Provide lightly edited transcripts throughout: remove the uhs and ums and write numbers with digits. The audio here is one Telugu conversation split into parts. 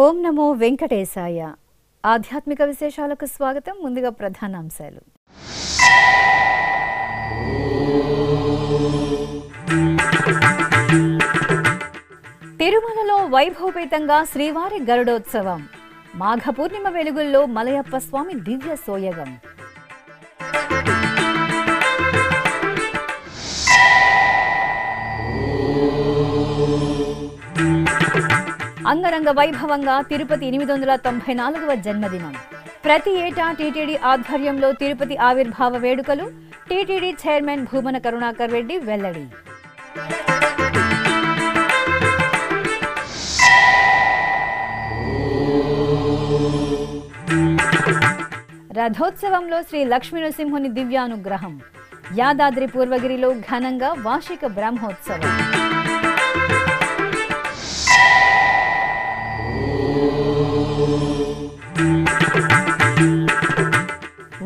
ఓం నమో వెంకటేశాయ. ఆధ్యాత్మిక విశేషాలకు స్వాగతం. ముందుగా ప్రధానాంశాలు. తిరుమలలో వైభవపేతంగా శ్రీవారి గరుడోత్సవం. మాఘ పూర్ణిమ వెలుగుల్లో మలయప్ప స్వామి దివ్య సోయగం. అంగరంగ వైభవంగా తిరుపతి 894వ జన్మదినం. ప్రతి ఏటా టీటీడీ ఆధ్వర్యంలో తిరుపతి ఆవిర్భావ వేడుకలు. టీటీడీ చైర్మన్ భూమన కరుణాకర్ రెడ్డి వెల్లడి. రథోత్సవంలో శ్రీ లక్ష్మీనరసింహుని దివ్యానుగ్రహం. యాదాద్రి పూర్వగిరిలో ఘనంగా వార్షిక బ్రహ్మోత్సవం.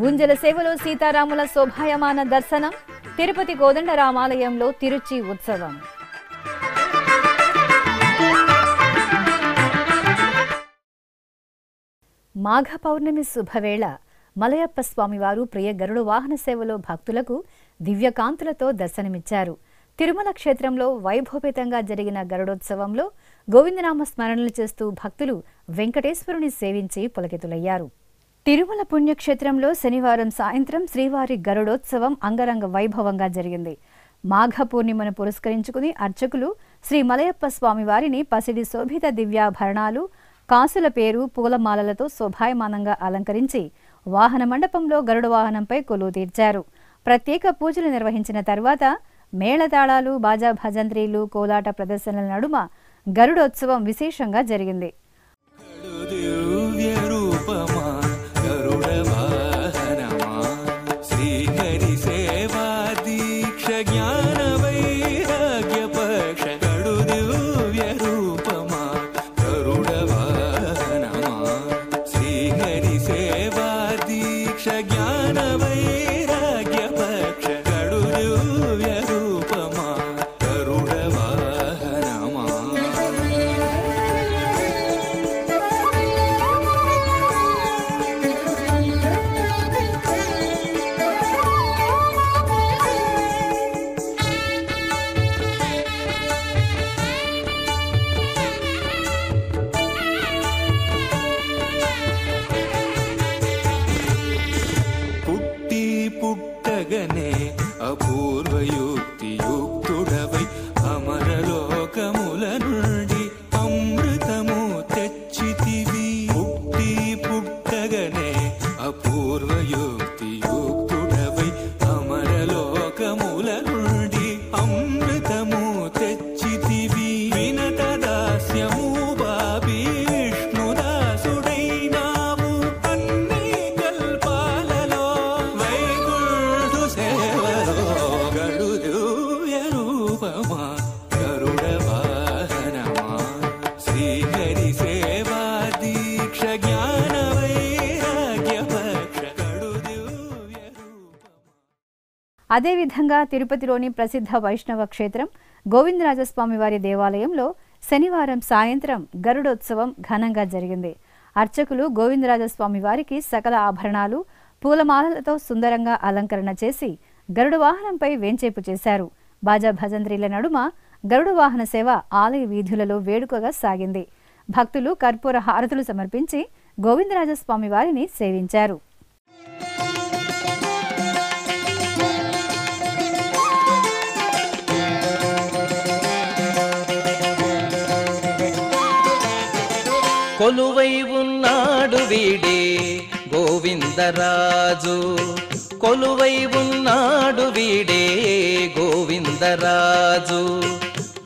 ఊంజల సేవలో సీతారాముల శోభాయమాన దర్శనం. తిరుపతి కోదండరామాలయంలో తిరుచి ఉత్సవం. మాఘ పౌర్ణమి శుభవేళ మలయప్ప స్వామివారు ప్రియ గరుడ వాహన సేవలో భక్తులకు దివ్యకాంతులతో దర్శనమిచ్చారు. తిరుమల క్షేత్రంలో వైభవపేతంగా జరిగిన గరుడోత్సవంలో గోవిందనామ స్మరణలు చేస్తూ భక్తులు వెంకటేశ్వరుని సేవించి పులకితులయ్యారు. తిరుమల పుణ్యక్షేత్రంలో శనివారం సాయంత్రం శ్రీవారి గరుడోత్సవం అంగరంగ వైభవంగా జరిగింది. మాఘ పూర్ణిమను పురస్కరించుకుని అర్చకులు శ్రీ మలయప్ప స్వామివారిని పసిడి శోభిత దివ్యాభరణాలు, కాసుల పేరు, పూలమాలలతో శోభాయమానంగా అలంకరించి వాహన మండపంలో గరుడ వాహనంపై కొలువు తీర్చారు. ప్రత్యేక పూజలు నిర్వహించిన తర్వాత మేళతాళాలు, బాజా భజంత్రీలు, కోలాట ప్రదర్శనల నడుమ గరుడోత్సవం విశేషంగా జరిగింది. అదేవిధంగా తిరుపతిలోని ప్రసిద్ధ వైష్ణవ క్షేత్రం గోవిందరాజస్వామివారి దేవాలయంలో శనివారం సాయంత్రం గరుడోత్సవం ఘనంగా జరిగింది. అర్చకులు గోవిందరాజస్వామివారికి సకల ఆభరణాలు, పూలమాలలతో సుందరంగా అలంకరణ చేసి గరుడ వాహనంపై వేంచేపు చేశారు. బాజా భజంత్రీల నడుమ గరుడ వాహన సేవ ఆలయ వీధులలో వేడుకగా సాగింది. భక్తులు కర్పూర హారతులు సమర్పించి గోవిందరాజస్వామివారిని సేవించారు. కొలువై ఉన్నాడు వీడే గోవిందరాజు, కొలువై ఉన్నాడు వీడే గోవిందరాజు,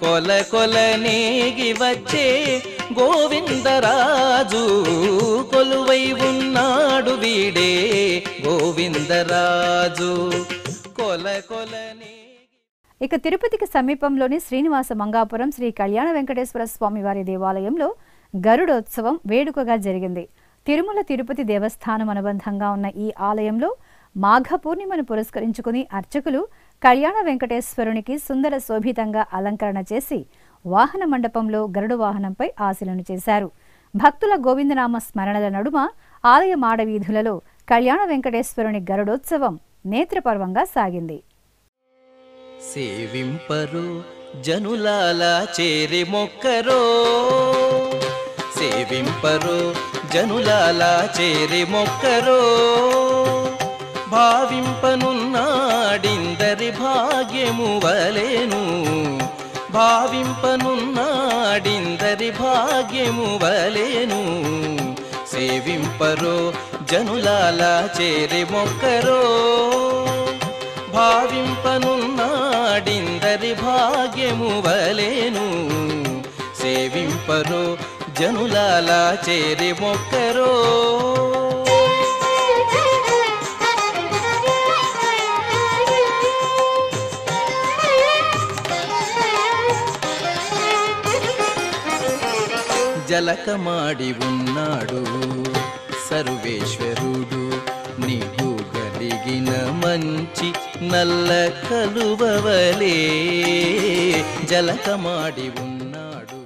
కొల కొల నేగి వచ్చే గోవిందరాజు, కొలువై ఉన్నాడు వీడే గోవిందరాజు, కొల కొల. ఇక తిరుపతికి సమీపంలోని శ్రీనివాస మంగాపురం శ్రీ కళ్యాణ వెంకటేశ్వర స్వామి వారి దేవాలయంలో గరుడోత్సవం వేడుకగా జరిగింది. తిరుమల తిరుపతి దేవస్థానం అనుబంధంగా ఉన్న ఈ ఆలయంలో మాఘ పూర్ణిమను పురస్కరించుకుని అర్చకులు కళ్యాణ వెంకటేశ్వరునికి సుందర శోభితంగా అలంకరణ చేసి వాహన మండపంలో గరుడు వాహనంపై ఆశీలను చేశారు. భక్తుల గోవిందనామ స్మరణల నడుమ ఆలయ మాడవీధులలో కళ్యాణ వెంకటేశ్వరుని గరుడోత్సవం నేత్రపర్వంగా సాగింది. సేవింపరు జనులాల చేరి మొక్కరో, సేవింపరు జనులాల చేరి మొక్కరో, భావింపనున్నాడిందరి భాగ్యము వలెను, భావింపనున్నాడిందరి భాగ్యము వలెను. సేవింపరో జనులాల చేరి మొక్కరో, భావింపనున్నాడిందరి భాగ్యము వలెను. సేవింపరో జనులాల చేరి మొక్కరో. జలకమాడి ఉన్నాడు సర్వేశ్వరుడు, నీకు కలిగిన మంచి నల్ల కలువవలే జలకమాడి ఉన్నాడు.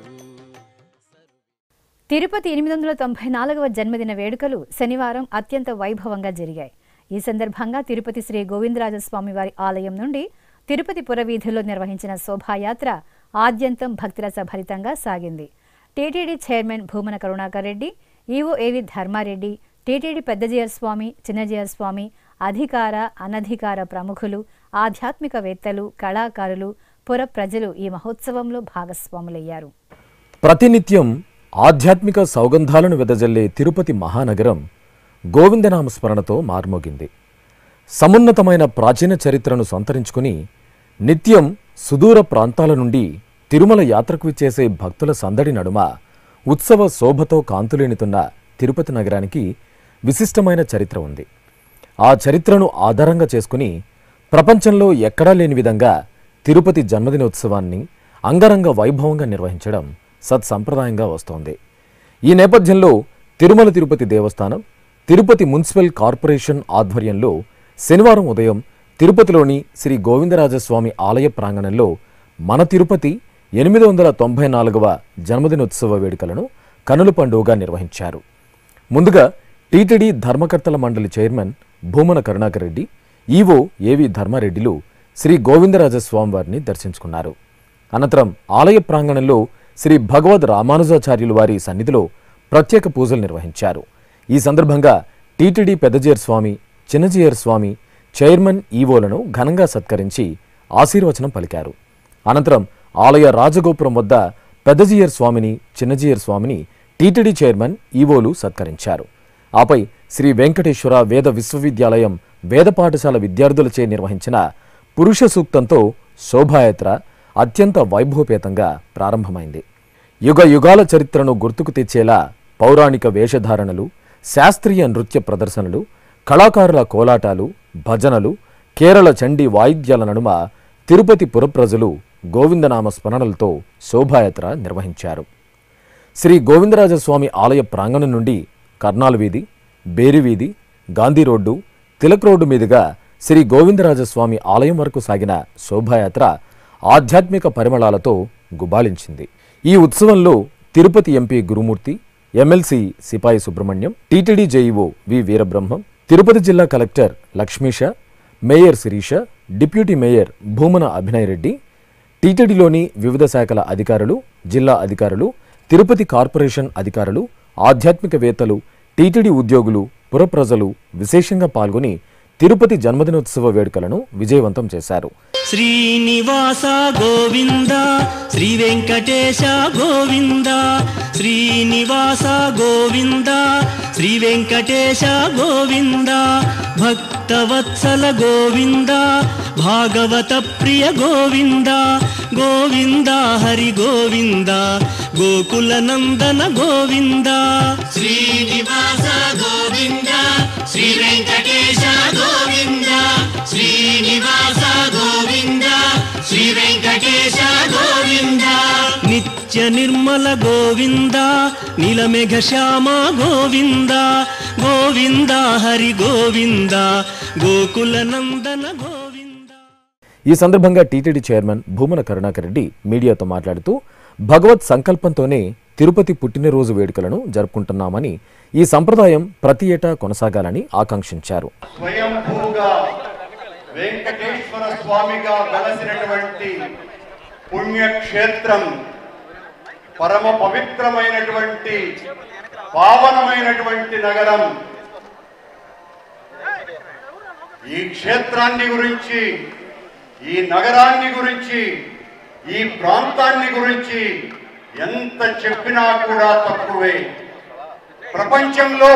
తిరుపతి 894వ జన్మదిన వేడుకలు శనివారం అత్యంత వైభవంగా జరిగాయి. ఈ సందర్భంగా తిరుపతి శ్రీ గోవిందరాజస్వామి వారి ఆలయం నుండి తిరుపతి పురవీధుల్లో నిర్వహించిన శోభాయాత్ర ఆద్యంతం భక్తిరస భరితంగా సాగింది. TTD chairman Bhumana Karunakar Reddy, EO AV Dharma Reddy, TTD Pedda Jeeyar Swamy, Chinna Jeeyar Swamy, అధికార అనధికార ప్రముఖులు, ఆధ్యాత్మికవేత్తలు, కళాకారులు, పుర ప్రజలు ఈ మహోత్సవంలో భాగస్వాములయ్యారు. ప్రతినిత్యం ఆధ్యాత్మిక సౌగంధాలను వెదజల్లే తిరుపతి మహానగరం గోవిందనామ స్మరణతో మార్మోగింది. సమున్నతమైన ప్రాచీన చరిత్రను సంతరించుకుని నిత్యం సుదూర ప్రాంతాల నుండి తిరుమల యాత్రకు విచ్చేసే భక్తుల సందడి నడుమ ఉత్సవ శోభతో కాంతులేనుతున్న తిరుపతి నగరానికి విశిష్టమైన చరిత్ర ఉంది. ఆ చరిత్రను ఆధారంగా చేసుకుని ప్రపంచంలో ఎక్కడా లేని విధంగా తిరుపతి జన్మదినోత్సవాన్ని అంగరంగ వైభవంగా నిర్వహించడం సత్సంప్రదాయంగా వస్తోంది. ఈ నేపథ్యంలో తిరుమల తిరుపతి దేవస్థానం, తిరుపతి మున్సిపల్ కార్పొరేషన్ ఆధ్వర్యంలో శనివారం ఉదయం తిరుపతిలోని శ్రీ గోవిందరాజస్వామి ఆలయ ప్రాంగణంలో మన తిరుపతి 894వ జన్మదినోత్సవ వేడుకలను కనుల పండుగగా నిర్వహించారు. ముందుగా టీటీడీ ధర్మకర్తల మండలి చైర్మన్ భూమన కరుణాకర్ రెడ్డి, ఈవో ఏవి ధర్మారెడ్డిలు శ్రీ గోవిందరాజస్వామి వారిని దర్శించుకున్నారు. అనంతరం ఆలయ ప్రాంగణంలో శ్రీ భగవద్ రామానుజాచార్యులు వారి సన్నిధిలో ప్రత్యేక పూజలు నిర్వహించారు. ఈ సందర్భంగా టీటీడీ పెద్దజీయర్ స్వామి, చిన్నజీయర్ స్వామి, చైర్మన్, ఈవోలను ఘనంగా సత్కరించి ఆశీర్వచనం పలికారు. అనంతరం ఆలయ రాజగోపురం వద్ద పెద్దజీయర్ స్వామిని, చిన్నజీయర్ స్వామిని టీటీడీ చైర్మన్, ఈవోలు సత్కరించారు. ఆపై శ్రీ వెంకటేశ్వర వేద విశ్వవిద్యాలయం వేద పాఠశాల విద్యార్థులచే నిర్వహించిన పురుష సూక్తంతో శోభాయాత్ర అత్యంత వైభవపేతంగా ప్రారంభమైంది. యుగ యుగాల చరిత్రను గుర్తుకు తెచ్చేలా పౌరాణిక వేషధారణలు, శాస్త్రీయ నృత్య ప్రదర్శనలు, కళాకారుల కోలాటాలు, భజనలు, కేరళ చండీ వాయిద్యాల నడుమ తిరుపతి పురప్రజలు గోవిందనామ స్మరణలతో శోభాయాత్ర నిర్వహించారు. శ్రీ గోవిందరాజస్వామి ఆలయ ప్రాంగణం నుండి కర్నాల్ వీధి, బేరి వీధి, గాంధీ రోడ్డు, తిలక్ రోడ్డు మీదుగా శ్రీ గోవిందరాజస్వామి ఆలయం వరకు సాగిన శోభాయాత్ర ఆధ్యాత్మిక పరిమళాలతో గుబాళించింది. ఈ ఉత్సవంలో Tirupati MP Gurumurthy, MLC Sipayi Subrahmanyam, TTD JEO V Veerabrahmam, Tirupati జిల్లా collector Lakshmisha, mayor Sirisha, deputy mayor Bhumana Abhinay Reddy, టీటీడీలోని వివిధ శాఖల అధికారులు, జిల్లా అధికారులు, తిరుపతి కార్పొరేషన్ అధికారులు, ఆధ్యాత్మికవేత్తలు, టీటీడీ ఉద్యోగులు, పురప్రజలు విశేషంగా పాల్గొని తిరుపతి జన్మదినోత్సవ వేడుకలను విజయవంతం చేశారు. శ్రీనివాస గోవింద, శ్రీ వెంకటేశ గోవింద, శ్రీనివాస గోవింద, శ్రీ వెంకటేశ గోవింద, భక్తవత్సల గోవింద, భాగవత ప్రియ గోవింద, గోవింద హరి గోవింద, గోకుల నందన గోవింద. శ్రీనివాస గోవింద, శ్రీ వెంకటేశ గోవింద, శ్రీనివాస గోవింద, శ్రీ వెంకటేశ గోవింద నిత్య నిర్మల గోవింద నీలమేఘ శ్యామ గోవింద గోవింద హరి గోవింద గోకుల నందన గోవింద. ఈ సందర్భంగా టీటీడీ చైర్మన్ భూమన కరుణాకర్ రెడ్డి మీడియాతో మాట్లాడుతూ భగవత్ సంకల్పంతోనే తిరుపతి పుట్టినరోజు వేడుకలను జరుపుకుంటున్నామని, ఈ సంప్రదాయం ప్రతి ఏటా కొనసాగాలని ఆకాంక్షించారు. స్వయంభూగా వెంకటేశ్వర స్వామిగా వెలసినటువంటి పుణ్యక్షేత్రం, పరమ పవిత్రమైనటువంటి పావనమైనటువంటి నగరం. ఈ క్షేత్రాన్ని గురించి, ఈ నగరాన్ని గురించి, ఈ ప్రాంతాన్ని గురించి ఎంత చెప్పినా కూడా తక్కువే. ప్రపంచంలో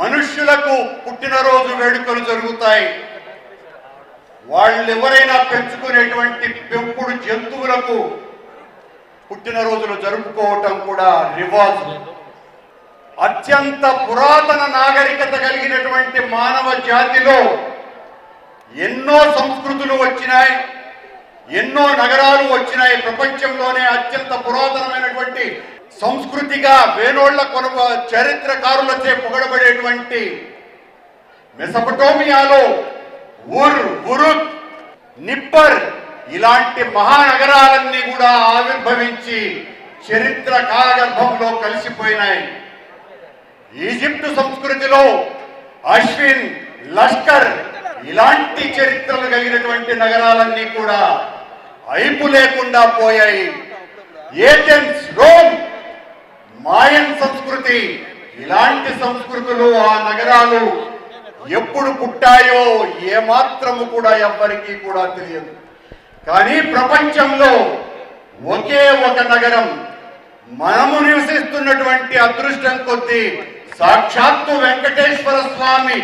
మనుష్యులకు పుట్టినరోజు వేడుకలు జరుగుతాయి. వాళ్ళు ఎవరైనా పెంచుకునేటువంటి పెంపుడు జంతువులకు పుట్టినరోజులు జరుపుకోవటం కూడా రివాజు. అత్యంత పురాతన నాగరికత కలిగినటువంటి మానవ జాతిలో ఎన్నో సంస్కృతులు వచ్చినాయి, ఎన్నో నగరాలు వచ్చినాయి. ప్రపంచంలోనే అత్యంత పురాతనమైనటువంటి సంస్కృతిగా వేనోళ్ల చరిత్రకారులచే పొగడబడేటువంటి మెసొపటోమియాలో ఉరుక్, నిప్పర్ ఇలాంటి మహానగరాలన్నీ కూడా ఆవిర్భవించి చరిత్ర కాలగర్భంలో కలిసిపోయినాయి. ఈజిప్టు సంస్కృతిలో అశ్విన్, లష్కర్ ఇలాంటి చరిత్రలు కలిగినటువంటి నగరాలన్నీ కూడా అయిపు లేకుండా పోయాయి. ఏథెన్స్, రోమ్, మాయన్ సంస్కృతి ఇలాంటి సంస్కృతులు, ఆ నగరాలు ఎప్పుడు పుట్టాయో ఏమాత్రము కూడా ఎవ్వరికీ కూడా తెలియదు. కానీ ప్రపంచంలో ఒకే ఒక నగరం, మనము నివసిస్తున్నటువంటి అదృష్టం కొద్దీ సాక్షాత్తు వెంకటేశ్వర స్వామి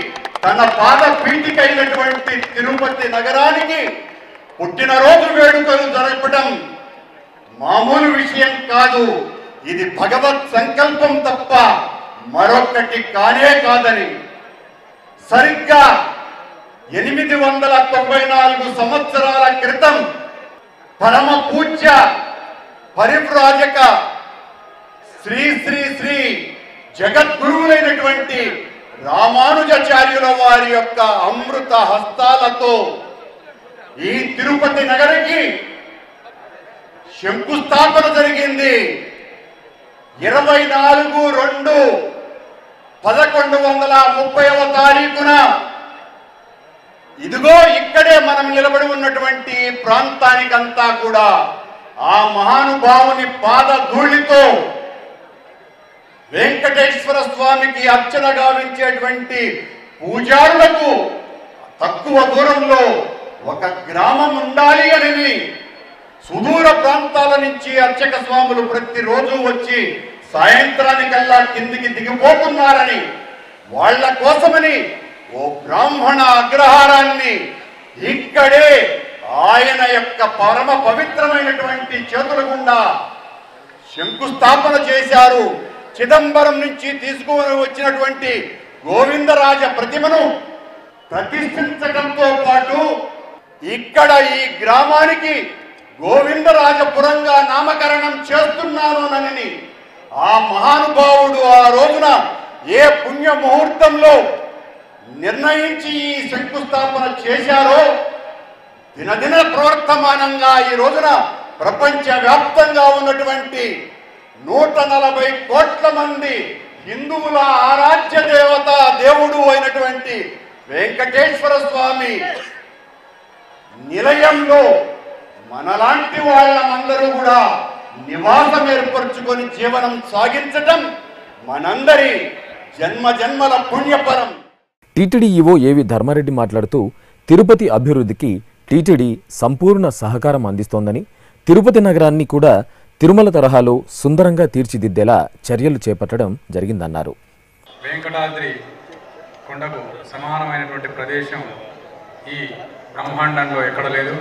తన పాద పీఠికైనటువంటి తిరుపతి నగరానికి పుట్టినరోజు వేడుకలు జరపడం మామూలు విషయం కాదు. ఇది భగవత్ సంకల్పం తప్ప మరొకటి కానే కాదని సరిగ్గా 894 సంవత్సరాల క్రితం పరమ పూజ్య పరివ్రాజక శ్రీ శ్రీ శ్రీ జగద్గురువులైనటువంటి రామానుజాచార్యుల వారి యొక్క అమృత హస్తాలతో ఈ తిరుపతి నగరికి శంకుస్థాపన జరిగింది. 24/2/1130వ తారీఖున ఇదిగో ఇక్కడే మనం నిలబడి ఉన్నటువంటి ప్రాంతానికంతా కూడా ఆ మహానుభావుని పాద ధూళితో వెంకటేశ్వర స్వామికి అర్చన గావించేటువంటి పూజారులకు తక్కువ దూరంలో ఒక గ్రామం ఉండాలి అని సుదూర ప్రాంతాల నుంచి అర్చక స్వాములు ప్రతిరోజు వచ్చి సాయంత్రానికల్లా కిందికి దిగిపోతున్నారని, వాళ్ళ కోసమని ఓ బ్రాహ్మణ అగ్రహారాన్ని ఇక్కడే ఆయన యొక్క పరమ పవిత్రమైనటువంటి చేతుల గుండా శంకుస్థాపన చేశారు. చిదంబరం నుంచి తీసుకుని వచ్చినటువంటి గోవిందరాజ ప్రతిమను ప్రతిష్ఠించడంతో పాటు ఇక్కడ ఈ గ్రామానికి గోవిందరాజపురంగా నామకరణం చేస్తున్నానని ఆ మహానుభావుడు ఆ రోజున ఏ పుణ్య ముహూర్తంలో నిర్ణయించి ఈ శంకుస్థాపన చేశారో దినదిన ప్రవర్తమానంగా ఈ రోజున ప్రపంచ వ్యాప్తంగా ఉన్నటువంటి 140 కోట్ల మంది హిందువుల ఆరాధ్య దేవత దేవుడు అయినటువంటి వెంకటేశ్వర స్వామి నిలయంలో మనలాంటి వాళ్ళమందరూ కూడా నివాసం ఏర్పరచుకొని జీవనం సాగించటం మనందరి జన్మజన్మల పుణ్యపరం. టీటీడీ ఈవో ఏవి ధర్మారెడ్డి మాట్లాడుతూ తిరుపతి అభివృద్ధికి టీటీడీ సంపూర్ణ సహకారం అందిస్తోందని, తిరుపతి నగరాన్ని కూడా తిరుమల తరహాలో సుందరంగా తీర్చిదిద్దేలా చర్యలు చేపట్టడం జరిగిందన్నారు. వెంకటాద్రి కొండకు సమానమైనటువంటి ప్రదేశం ఈ బ్రహ్మాండంలో ఎక్కడ లేదు.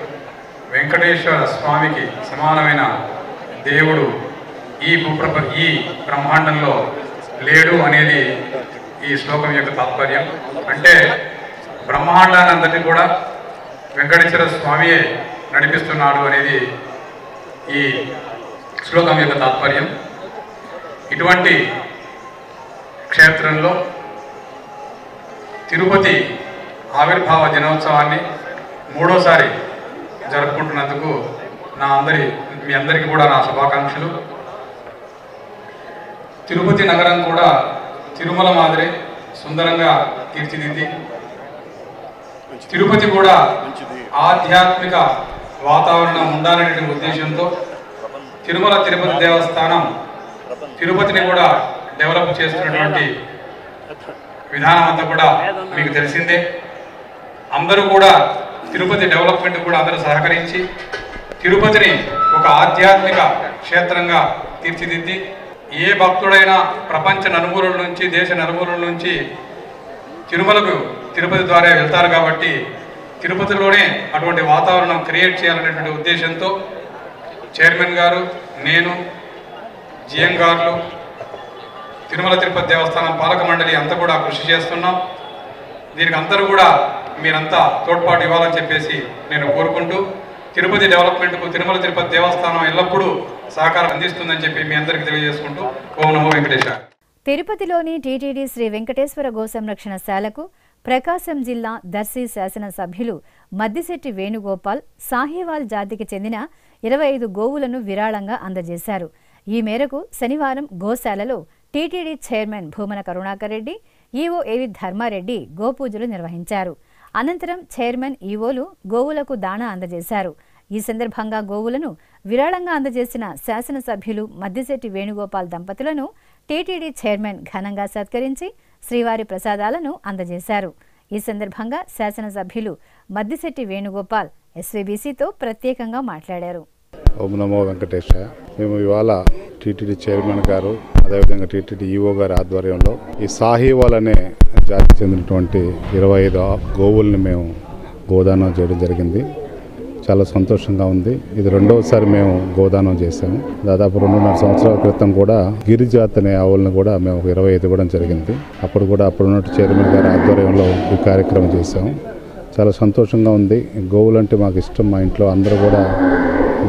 వెంకటేశ్వర స్వామికి సమానమైన దేవుడు ఈ బ్రహ్మాండంలో లేడు అనేది ఈ శ్లోకం యొక్క తాత్పర్యం. అంటే బ్రహ్మాండాన్ని అంతటి కూడా వెంకటేశ్వర స్వామియే నడిపిస్తున్నాడు అనేది ఈ శ్లోకం యొక్క తాత్పర్యం. ఇటువంటి క్షేత్రంలో తిరుపతి ఆవిర్భావ దినోత్సవాన్ని మూడోసారి జరుపుకుంటున్నందుకు మీ అందరికీ కూడా నా శుభాకాంక్షలు. తిరుపతి నగరం కూడా తిరుమల మాదిరి సుందరంగా తీర్చిదిద్ది, తిరుపతి కూడా ఆధ్యాత్మిక వాతావరణం ఉండాలనే ఉద్దేశంతో తిరుపతి దేవస్థానం తిరుపతిని కూడా డెవలప్ చేస్తున్నటువంటి విధానం అంతా కూడా మీకు తెలిసిందే. అందరూ కూడా తిరుపతి డెవలప్మెంట్ కూడా అందరూ సహకరించి తిరుపతిని ఒక ఆధ్యాత్మిక క్షేత్రంగా తీర్చిదిద్ది, ఏ భక్తుడైనా ప్రపంచ నలుమూలల నుంచి దేశ నలుమూలల నుంచి తిరుపతి ద్వారా వెళ్తారు కాబట్టి తిరుపతిలోనే అటువంటి వాతావరణం క్రియేట్ చేయాలనేటువంటి ఉద్దేశంతో చైర్మన్ గారు, నేను, జిఎం గారు, తిరుపతి దేవస్థానం పాలక మండలి అంతా కూడా కృషి చేస్తున్నాం. దీనికి అందరూ కూడా మీరంతా తోడ్పాటు ఇవ్వాలని చెప్పేసి నేను కోరుకుంటూ, తిరుపతి డెవలప్మెంట్కు తిరుపతి దేవస్థానం ఎల్లప్పుడూ సహకారం అందిస్తుందని చెప్పి మీ అందరికీ తెలియజేసుకుంటూ ఓం నమో వెంకటేశ్వర. తిరుపతిలోని టీటీడీ శ్రీ వెంకటేశ్వర గోసంరక్షణశాలకు ప్రకాశం జిల్లా దర్శి శాసనసభ్యులు మద్దిశెట్టి వేణుగోపాల్ సాహీవాల్ జాతికి చెందిన 25 గోవులను విరాళంగా అందజేశారు. ఈ మేరకు శనివారం గోశాలలో TTD chairman Bhumana Karunakar Reddy, EO AV Dharma Reddy గోపూజలు నిర్వహించారు. అనంతరం చైర్మన్, ఈవోలు గోవులకు దాణా అందజేశారు. ఈ సందర్భంగా గోవులను విరాళంగా అందజేసిన శాసనసభ్యులు మద్దిశెట్టి వేణుగోపాల్ దంపతులను టీటీడీ చైర్మన్ ఘనంగా సత్కరించి శ్రీవారి ప్రసాదాలను అందజేశారు. ఈ సందర్భంగా శాసనసభ్యులు మద్దిశెట్టి వేణుగోపాల్ ఎస్వీబీసీతో ప్రత్యేకంగా మాట్లాడారు. ఓం నమో వెంకటేశ్వర. మేము ఇవాళ టీటీడీ చైర్మన్ గారు, అదేవిధంగా టీటీడీ ఈవో గారి ఆధ్వర్యంలో ఈ సాహీవాల్ అనే జాతికి చెందినటువంటి 25 గోవుల్ని మేము గోదానం చేయడం జరిగింది. చాలా సంతోషంగా ఉంది. ఇది రెండవసారి మేము గోదానం చేసాము. దాదాపు 2.5 సంవత్సరాల క్రితం కూడా గిరిజాత్ అనే ఆవులను కూడా మేము 25 ఇవ్వడం జరిగింది. అప్పుడు కూడా అప్పుడున్నట్టు చైర్మన్ గారి ఆధ్వర్యంలో ఈ కార్యక్రమం చేసాము. చాలా సంతోషంగా ఉంది. గోవులు అంటే మాకు ఇష్టం. మా ఇంట్లో అందరూ కూడా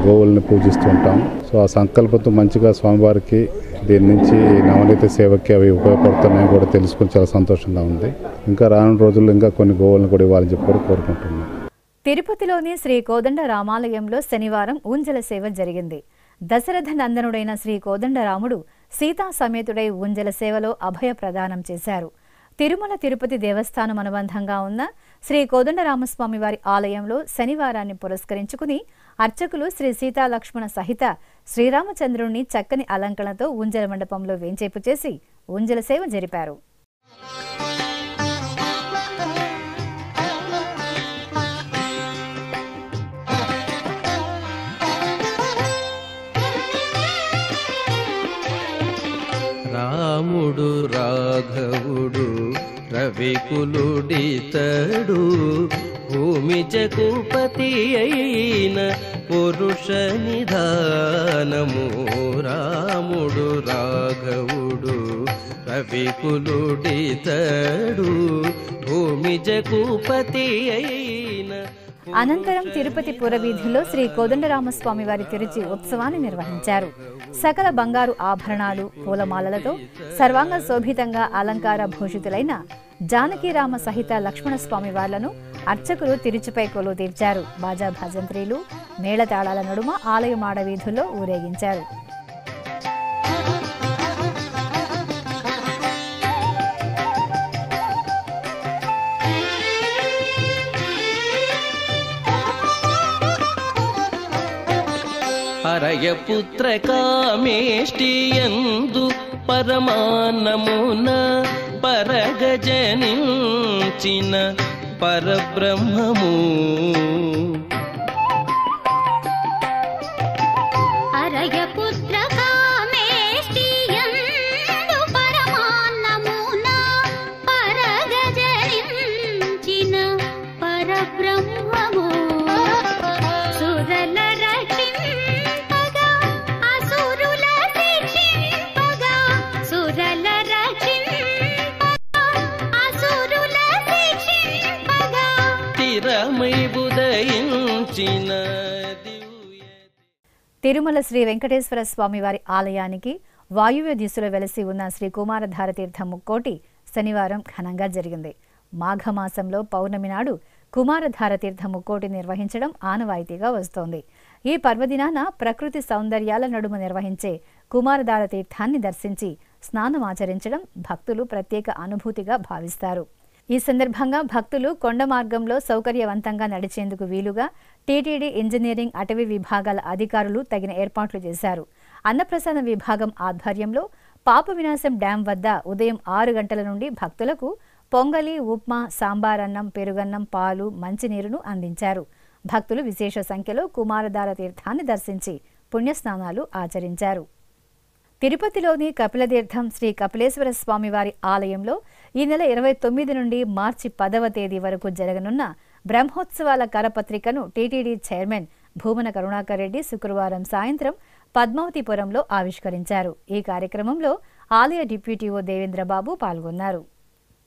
గోవుల్ని పూజిస్తూ ఉంటాం. సో ఆ సంకల్పంతో మంచిగా స్వామివారికి దీని నుంచి నవనీత సేవకి అవి ఉపయోగపడుతున్నాయని కూడా తెలుసుకుని చాలా సంతోషంగా ఉంది. ఇంకా రానున్న రోజుల్లో ఇంకా కొన్ని గోవులను కూడా ఇవ్వాలని చెప్పి కోరుకుంటున్నాం. తిరుపతిలోని శ్రీ కోదండ రామాలయంలో శనివారం ఊంజల సేవ జరిగింది. దశరథ నందనుడైన శ్రీ కోదండరాముడు సీతా సమేతుడై ఊంజల సేవలో అభయ ప్రదానం చేశారు. తిరుమల తిరుపతి దేవస్థానం అనుబంధంగా ఉన్న శ్రీ కోదండరామస్వామి వారి ఆలయంలో శనివారాన్ని పురస్కరించుకుని అర్చకులు శ్రీ సీతాలక్ష్మణ సహిత శ్రీరామచంద్రుణ్ణి చక్కని అలంకరణతో ఊంజల మండపంలో వేంచేపు చేసి ఊంజల సేవ జరిపారు. రాముడు రాఘవుడు రవికులుడితడు భూమి జగుపతి అయిన పురుష నిధానము. రాముడు రాఘవుడు రవికులుడితడు భూమి జగుపతి అయిన. అనంతరం తిరుపతి పురవీధిలో శ్రీ కోదండరామస్వామి వారి తిరుచి ఉత్సవాన్ని నిర్వహించారు. సకల బంగారు ఆభరణాలు, పూలమాలలతో సర్వాంగ శోభితంగా అలంకార భూషితులైన జానకీరామ సహిత లక్ష్మణస్వామి వార్లను అర్చకులు తిరుచిపై కొలువు తీర్చారు. బాజా భజంత్రీలు, మేళతాళాల నడుమ ఆలయ మాడవీధుల్లో ఊరేగించారు. హరయపుత్ర కామేష్టియందు పరమాన్నమున పరగజనించిన పరబ్రహ్మము. హరయపుత్ర కామేష్టియందు పరమాన్నమున పరగజనించిన పరబ్రహ్మము. సురల రక్షింపగా అసురుల శిక్షింపగా, సురల రక్షింపగా అసురుల శిక్షింపగా, తిరమై ఉదయించిన తిరుమల శ్రీ వెంకటేశ్వర స్వామివారి ఆలయానికి వాయువ్య దిశలో వెలసి ఉన్న శ్రీ కుమారధార తీర్థం ముక్కోటి శనివారం ఘనంగా జరిగింది. మాఘమాసంలో పౌర్ణమి నాడు కుమారధార తీర్థం ముక్కోటి నిర్వహించడం ఆనవాయితీగా వస్తోంది. ఈ పర్వదినాన ప్రకృతి సౌందర్యాల నడుమ నిర్వహించే కుమారధార తీర్థాన్ని దర్శించి స్నానమాచరించడం భక్తులు ప్రత్యేక అనుభూతిగా భావిస్తారు. ఈ సందర్భంగా భక్తులు కొండ మార్గంలో సౌకర్యవంతంగా నడిచేందుకు వీలుగా టీటీడీ ఇంజనీరింగ్ అటవీ విభాగాల అధికారులు తగిన ఏర్పాట్లు చేశారు. అన్నప్రసాద విభాగం ఆధ్వర్యంలో పాప వినాశం డ్యాం వద్ద ఉదయం 6 గంటల నుండి భక్తులకు పొంగలి, ఉప్మా, సాంబారన్నం, పెరుగన్నం, పాలు, మంచినీరును అందించారు. భక్తులు విశేష సంఖ్యలో కుమారధార తీర్థాన్ని దర్శించి పుణ్యస్నానాలు ఆచరించారు. తిరుపతిలోని కపిలతీర్థం శ్రీ కపిలేశ్వర స్వామివారి ఆలయంలో ఈ నెల 29 నుండి మార్చి 10వ తేదీ వరకు జరగనున్న బ్రహ్మోత్సవాల కరపత్రికను టీటీడీ చైర్మన్ భూమన కరుణాకర్ రెడ్డి శుక్రవారం సాయంత్రం పద్మావతిపురంలో ఆవిష్కరించారు. ఈ కార్యక్రమంలో ఆలయ డిప్యూటీఓ దేవేంద్రబాబు పాల్గొన్నారు.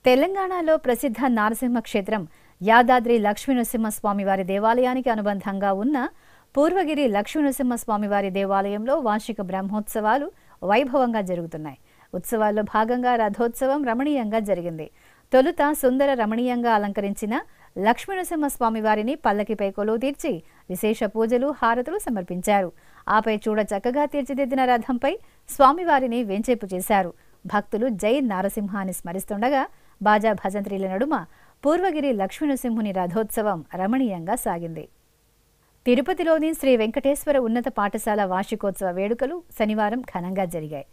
తెలంగాణలో ప్రసిద్ధ నారసింహ క్షేత్రం యాదాద్రి లక్ష్మీనరసింహస్వామివారి దేవాలయానికి అనుబంధంగా ఉన్న పూర్వగిరి లక్ష్మీనరసింహస్వామివారి దేవాలయంలో వార్షిక బ్రహ్మోత్సవాలు వైభవంగా జరుగుతున్నాయి. ఉత్సవాల్లో భాగంగా రథోత్సవం రమణీయంగా జరిగింది. తొలుత సుందర రమణీయంగా అలంకరించిన లక్ష్మీనరసింహస్వామివారిని పల్లకిపై కొలువు తీర్చి విశేష పూజలు, హారతులు సమర్పించారు. ఆపై చూడ చక్కగా తీర్చిదిద్దిన రథంపై స్వామివారిని వేంచేపు చేశారు. భక్తులు జై నారసింహ అని స్మరిస్తుండగా బాజా భజంత్రీల నడుమ పూర్వగిరి లక్ష్మీనరసింహుని రథోత్సవం రమణీయంగా సాగింది. తిరుపతిలోని శ్రీ వెంకటేశ్వర ఉన్నత పాఠశాల వార్షికోత్సవ వేడుకలు శనివారం ఘనంగా జరిగాయి.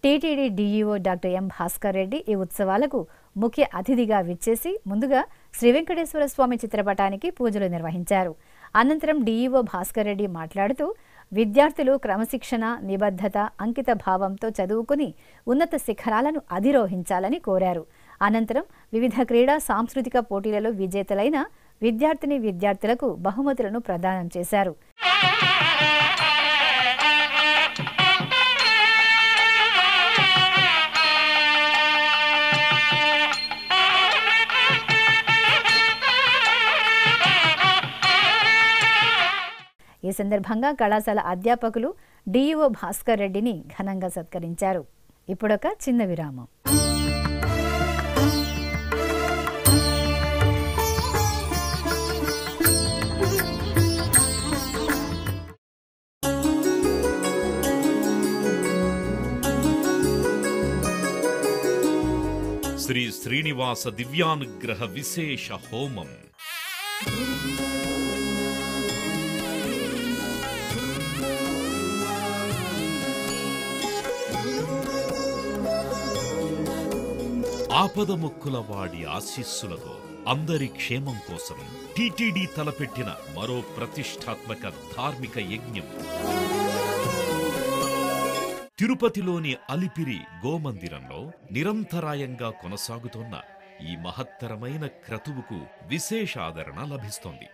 TTD DEO doctor M Bhaskar Reddy ఈ ఉత్సవాలకు ముఖ్య అతిథిగా విచ్చేసి ముందుగా శ్రీ వెంకటేశ్వర స్వామి చిత్రపటానికి పూజలు నిర్వహించారు. అనంతరం డీఈఓ భాస్కర్ రెడ్డి మాట్లాడుతూ విద్యార్థులు క్రమశిక్షణ, నిబద్ధత, అంకిత భావంతో చదువుకుని ఉన్నత శిఖరాలను అధిరోహించాలని కోరారు. అనంతరం వివిధ క్రీడా, సాంస్కృతిక పోటీలలో విజేతలైన విద్యార్థులకు బహుమతులను ప్రదానం చేశారు. ఈ సందర్భంగా కళాశాల అధ్యాపకులు డీఈఓ భాస్కర్ రెడ్డిని ఘనంగా సత్కరించారు. ఇప్పుడొక చిన్న విరామం. శ్రీ శ్రీనివాస దివ్యానుగ్రహ విశేష హోమం. ఆపదముక్కుల వాడి ఆశీస్సులతో అందరి క్షేమం కోసం టీటీడీ తలపెట్టిన మరో ప్రతిష్టాత్మక ధార్మిక యజ్ఞం. తిరుపతిలోని అలిపిరి గోమందిరంలో నిరంతరాయంగా కొనసాగుతోన్న ఈ మహత్తరమైన క్రతువుకు విశేషాదరణ లభిస్తోంది.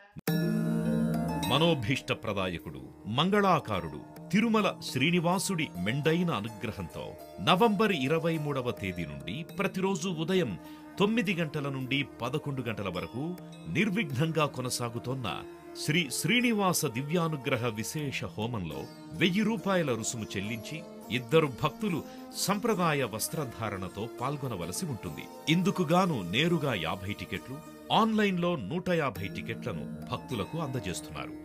మనోభీష్ట ప్రదాయకుడు, మంగళాకారుడు తిరుమల శ్రీనివాసుడి మెండైన అనుగ్రహంతో నవంబర్ 23వ తేదీ నుండి ప్రతిరోజు ఉదయం 9 గంటల నుండి 11 గంటల వరకు నిర్విఘ్నంగా కొనసాగుతోన్న శ్రీ శ్రీనివాస దివ్యానుగ్రహ విశేష హోమంలో 1000 రూపాయల రుసుము చెల్లించి 2 భక్తులు సంప్రదాయ వస్త్రధారణతో పాల్గొనవలసి ఉంటుంది. ఇందుకుగాను నేరుగా 50 టికెట్లు, ఆన్లైన్లో 150 టికెట్లను భక్తులకు అందజేస్తున్నారు.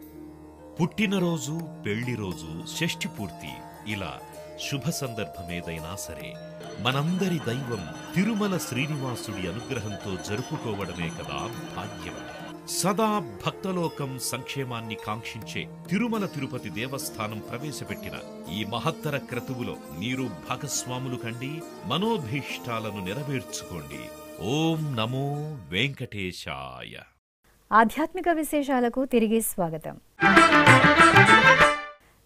పుట్టినరోజు, పెళ్లిరోజు, షష్ఠి పూర్తి ఇలా శుభ సందర్భమేదైనా సరే మనందరి దైవం తిరుమల శ్రీనివాసుడి అనుగ్రహంతో జరుపుకోవడమే కదా భాగ్యం. సదా భక్తలోకం సంక్షేమాన్ని కాంక్షించే తిరుమల తిరుపతి దేవస్థానం ప్రవేశపెట్టిన ఈ మహత్తర క్రతువులో మీరు భాగస్వాములు కండి, మనోభీష్టాలను నెరవేర్చుకోండి. ఓం నమో వెంకటేశాయ. ఆధ్యాత్మిక విశేషాలకు తిరిగి స్వాగతం.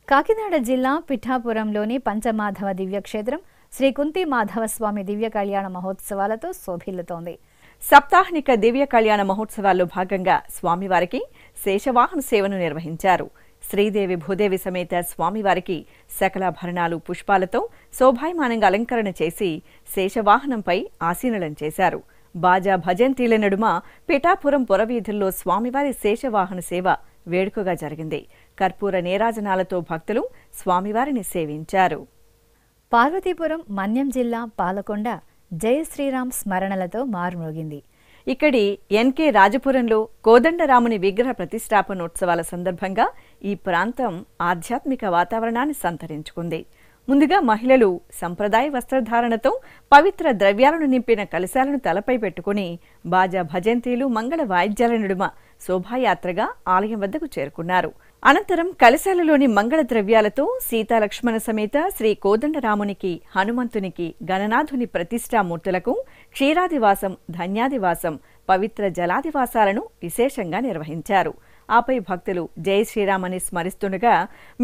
కాకినాడ జిల్లా పిఠాపురంలోని పంచమాధవ దివ్యక్షేత్రం శ్రీ కుంతి మాధవస్వామి దివ్య కళ్యాణ మహోత్సవాలతో శోభిల్లుతోంది. సప్తాహ్నిక దివ్య కళ్యాణ మహోత్సవాల్లో భాగంగా స్వామివారికి శేషవాహన సేవను నిర్వహించారు. శ్రీదేవి భూదేవి సమేత స్వామివారికి సకలాభరణాలు, పుష్పాలతో శోభాయమానంగా అలంకరణ చేసి శేషవాహనంపై ఆసీనులం చేశారు. బాజా భజంత్రీల నడుమ పిఠాపురం పురవీధుల్లో స్వామివారి శేషవాహన సేవ వేడుకగా జరిగింది. కర్పూర నీరాజనాలతో భక్తులు స్వామివారిని సేవించారు. పార్వతీపురం మన్యం జిల్లా పాలకొండ జయ శ్రీరామ్ స్మరణలతో మారుమోగింది. ఇక్కడి ఎన్కే రాజపురంలో కోదండరాముని విగ్రహ ప్రతిష్టాపనోత్సవాల సందర్భంగా ఈ ప్రాంతం ఆధ్యాత్మిక వాతావరణాన్ని సంతరించుకుంది. ముందుగా మహిళలు సంప్రదాయ వస్త్రధారణతో పవిత్ర ద్రవ్యాలను నింపిన కలశాలను తలపై పెట్టుకుని బాజా భజంత్రీలు మంగళ వాయిద్యాల నడుమ శోభాయాత్రగా ఆలయం వద్దకు చేరుకున్నారు. అనంతరం కలశాలలోని మంగళ ద్రవ్యాలతో సీతాలక్ష్మణ సమేత శ్రీ కోదండరామునికి, హనుమంతునికి, గణనాథుని ప్రతిష్టామూర్తులకు క్షీరాదివాసం, ధన్యాదివాసం, పవిత్ర జలాదివాసాలను విశేషంగా నిర్వహించారు. ఆపై భక్తులు జై శ్రీరామ్ అని స్మరిస్తుండగా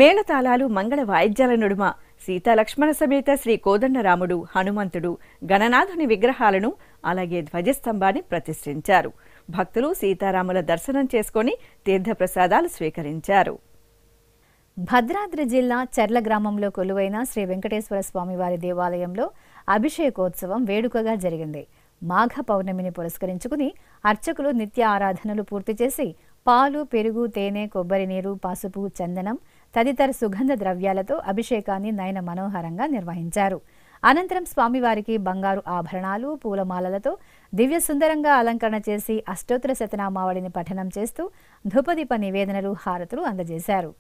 మేళతాళాలు, మంగళ వాయిద్యాల నడుమ సీతాలక్ష్మణ సమేత శ్రీ కోదండరాముడు, హనుమంతుడు, గణనాథుని విగ్రహాలను అలాగే ధ్వజస్తంభాన్ని ప్రతిష్ఠించారు. భక్తులు సీతారాముల దర్శనం చేసుకుని తీర్థప్రసాదాలు స్వీకరించారు. భద్రాద్రి జిల్లా చర్ల గ్రామంలో కొలువైన శ్రీ వెంకటేశ్వర స్వామివారి దేవాలయంలో అభిషేకోత్సవం వేడుకగా జరిగింది. మాఘ పౌర్ణమిని పురస్కరించుకుని అర్చకులు నిత్య ఆరాధనలు పూర్తి చేసి పాలు, పెరుగు, తేనె, కొబ్బరి నీరు, పసుపు, చందనం తదితర సుగంధ ద్రవ్యాలతో అభిషేకాన్ని నయన మనోహరంగా నిర్వహించారు. అనంతరం స్వామివారికి బంగారు ఆభరణాలు, పూలమాలలతో దివ్య సుందరంగా అలంకరణ చేసి అష్టోత్తర శతనామావళిని పఠనం చేస్తూ ధూపదీప నివేదనలు, హారతులు అందజేశారు.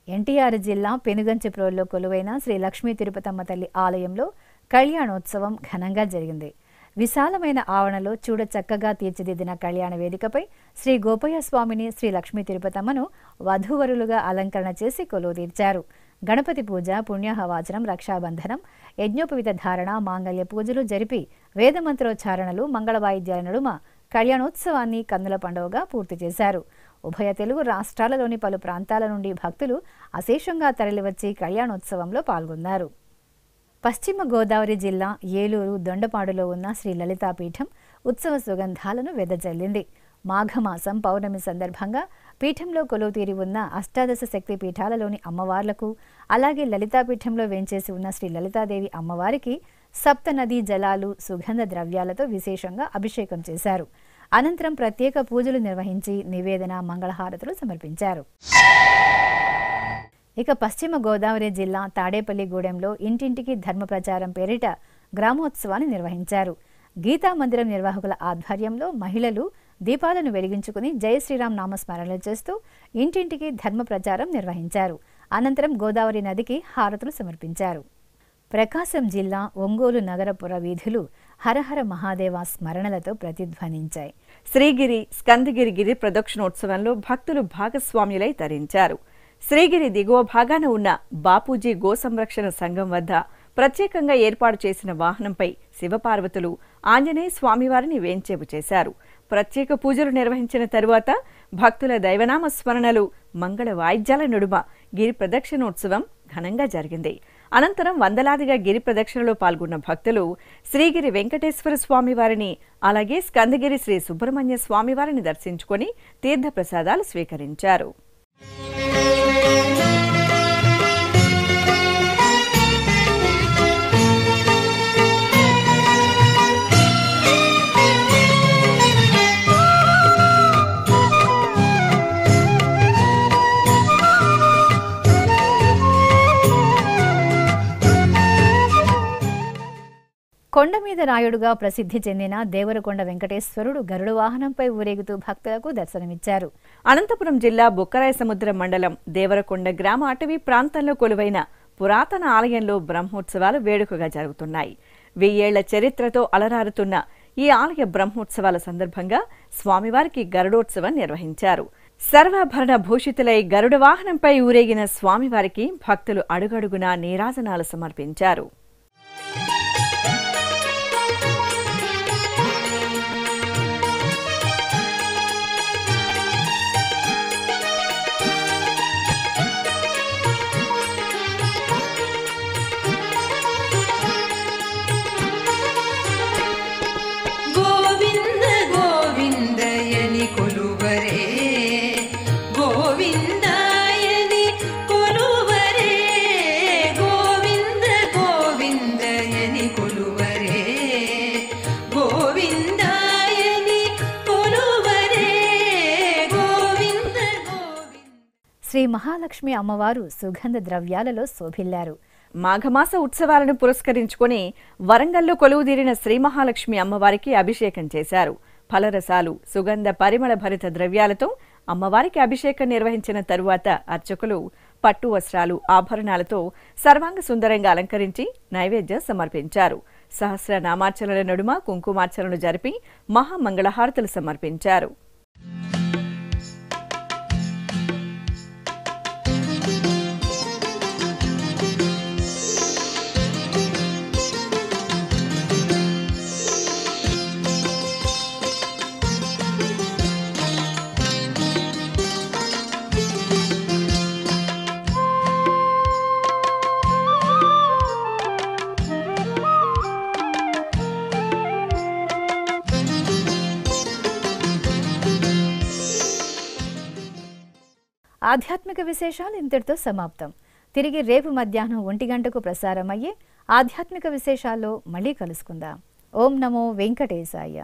ఎన్టీఆర్ జిల్లా పెనుగంచిప్రోల్లో కొలువైన శ్రీ లక్ష్మీ తిరుపతమ్మ తల్లి ఆలయంలో కళ్యాణోత్సవం ఘనంగా జరిగింది. విశాలమైన ఆవరణలో చూడ చక్కగా తీర్చిదిద్దిన కళ్యాణ వేదికపై శ్రీ గోపయ్య స్వామిని, శ్రీ లక్ష్మీ తిరుపతమ్మను వధూవరులుగా అలంకరణ చేసి కొలువు తీర్చారు. గణపతి పూజ, పుణ్యాహవాచనం, రక్షాబంధనం, యజ్ఞోపవిత ధారణ, మాంగళ్య పూజలు జరిపి వేదమంత్రోచ్చారణలు, మంగళవాయిద్యాల నడుమ కళ్యాణోత్సవాన్ని కన్నుల పండుగగా పూర్తి చేశారు. ఉభయ తెలుగు రాష్ట్రాలలోని పలు ప్రాంతాల నుండి భక్తులు అశేషంగా తరలివచ్చి కళ్యాణోత్సవంలో పాల్గొన్నారు. పశ్చిమ గోదావరి జిల్లా ఏలూరు దొండపాడులో ఉన్న శ్రీ లలితాపీఠం ఉత్సవ సుగంధాలను వెదజల్లింది. మాఘమాసం పౌర్ణమి సందర్భంగా పీఠంలో కొలువుతీరి ఉన్న అష్టాదశ శక్తి పీఠాలలోని అమ్మవార్లకు, అలాగే లలితాపీఠంలో వేంచేసి ఉన్న శ్రీ లలితాదేవి అమ్మవారికి సప్తనదీ జలాలు, సుగంధ ద్రవ్యాలతో విశేషంగా అభిషేకం చేశారు. అనంతరం ప్రత్యేక పూజలు నిర్వహించి నివేదన, మంగళహారతులు సమర్పించారు. ఇక పశ్చిమ గోదావరి జిల్లా తాడేపల్లిగూడెంలో ఇంటింటికి ధర్మ ప్రచారం పేరిట గ్రామోత్సవాన్ని నిర్వహించారు. గీతా మందిరం నిర్వాహకుల ఆధ్వర్యంలో మహిళలు దీపాలను వెలిగించుకుని జయ శ్రీరామ్ నామస్మరణలు చేస్తూ ఇంటింటికి ధర్మ ప్రచారం నిర్వహించారు. అనంతరం గోదావరి నదికి హారతులు సమర్పించారు. ప్రకాశం జిల్లా ఒంగోలు నగరపుర వీధులు హరహర మహాదేవ స్మరణలతో ప్రతిధ్వనించాయి. శ్రీగిరి స్కందగిరి గిరి ప్రదక్షిణోత్సవంలో భక్తులు భాగస్వామ్యులై తరించారు. శ్రీగిరి దిగువ భాగాన ఉన్న బాపూజీ గో సంరక్షణ సంఘం వద్ద ప్రత్యేకంగా ఏర్పాటు చేసిన వాహనంపై శివపార్వతులు, ఆంజనేయ స్వామివారిని వేంచేపు చేశారు. ప్రత్యేక పూజలు నిర్వహించిన తరువాత భక్తుల దైవనామ స్మరణలు, మంగళ వాయిద్యాల నడుమ గిరి ప్రదక్షిణోత్సవం ఘనంగా జరిగింది. అనంతరం వందలాదిగా గిరి ప్రదక్షిణలో పాల్గొన్న భక్తులు శ్రీగిరి వెంకటేశ్వర స్వామివారిని, అలాగే స్కందగిరి శ్రీ సుబ్రహ్మణ్య స్వామివారిని దర్శించుకొని తీర్థప్రసాదాలు స్వీకరించారు. కొండ మీద రాయుడుగా ప్రసిద్ధి చెందిన దేవరకొండ వెంకటేశ్వరుడు గరుడ వాహనంపై ఊరేగుతూ భక్తులకు దర్శనమిచ్చారు. అనంతపురం జిల్లా బుక్కరాయ సముద్రం మండలం దేవరకొండ గ్రామ అటవీ ప్రాంతంలో కొలువైన పురాతన ఆలయంలో బ్రహ్మోత్సవాలు వేడుకగా జరుగుతున్నాయి. 1000 ఏళ్ల చరిత్రతో అలరారుతున్న ఈ ఆలయ బ్రహ్మోత్సవాల సందర్భంగా స్వామివారికి గరుడోత్సవం నిర్వహించారు. సర్వాభరణ భూషితులై గరుడ వాహనంపై ఊరేగిన స్వామివారికి భక్తులు అడుగడుగునా నీరాజనాలు సమర్పించారు. శ్రీ మహాలక్ష్మి అమ్మవారు సుగంధ ద్రవ్యాలలో శోభిల్లారు. మాఘమాస ఉత్సవాలను పురస్కరించుకుని వరంగల్లో కొలువుదీరిన శ్రీ మహాలక్ష్మి అమ్మవారికి అభిషేకం చేశారు. ఫలరసాలు, సుగంధ పరిమళ భరిత ద్రవ్యాలతో అమ్మవారికి అభిషేకం నిర్వహించిన తరువాత అర్చకులు పట్టు వస్త్రాలు, ఆభరణాలతో సర్వాంగ సుందరంగా అలంకరించి నైవేద్యం సమర్పించారు. సహస్ర నామార్చనల నడుమ కుంకుమార్చనలు జరిపి మహామంగళహారతులు సమర్పించారు. ఆధ్యాత్మిక విశేషాలు ఇంతటితో సమాప్తం. తిరిగి రేపు మధ్యాహ్నం 1 గంటకు ప్రసారమయ్యే ఆధ్యాత్మిక విశేషాల్లో మళ్ళీ కలుసుకుందాం. ఓం నమో వెంకటేశాయ.